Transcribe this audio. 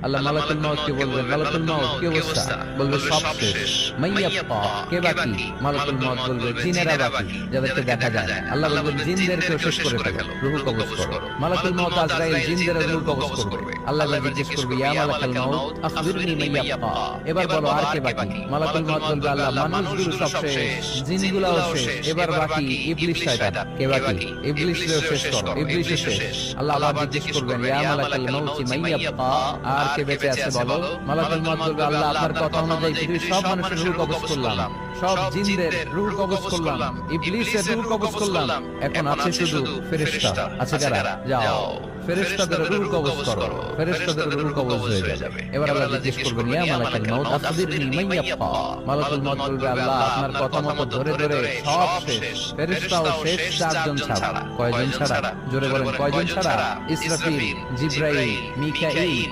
আল্লাহ মালাকুল মাউতকে বলবেন, মালাকুল মাউত কি অবস্থা? বলবে সব শেষ। মাইয়াব্বা, কে বাকি? মালাকুল মাউত বলবে জিনেরা বাকি, যাদেরকে দেখা যায় না। আল্লাহ বলবেন জিনদেরকেও শেষ করে ফেলো, রূহ কবজ করো। মালাকুল মাউত আজরাইল জিনদের রূহ কবজ করবে। আল্লাহ জিজ্ঞেস করবে, ইয়া মালাকুল মাউত আখবিরনি মাইয়াব্বা, এবার বলো আর কে বাকি? মালাকুল মাউত বলবে, আল্লাহ মানুষগুলো সব শেষ, জিনগুলোও শেষ, এবার বাকি ইবলিস শয়তান। কে বাকি? ইবলিসকেও শেষ করো, ইবলিসও শেষ। আল্লাহ আবার জিজ্ঞেস করবেন, ইয়া মালাকুল মাউত মাইয়াব্বা, আর কে বেঁচে আছে বলো? মালাকুল মাউত বলবে, আল্লাহ আপনার কথা অনুযায়ী পৃথিবীর সব মানুষের রূহ কবজ করলাম, সব জিনদের রূহ কবজ করলাম, ইবলিসের রূহ কবজ করলাম, এখন আছে শুধু ফেরেশতা। আছে যারা? যাও ফেরেশতাদের রূহ কবজ করো। ফেরেশতাদের রূহ কবজ হয়ে যাবে। এবার আল্লাহ জিজ্ঞেস করবেন, ইয়া মালাকুল মাউত আখবিরনি মাইয়াব্বা। মালাকুল মাউত বলবে, আল্লাহ আপনার কথা মতো ধরে ধরে সব শেষ, ফেরেশতাও শেষ, চারজন ছাড়া। কয়জন ছাড়া? জোরে বলেন, কয়জন ছাড়া? ইসরাফিল, জিবরাইল, মিকাঈল,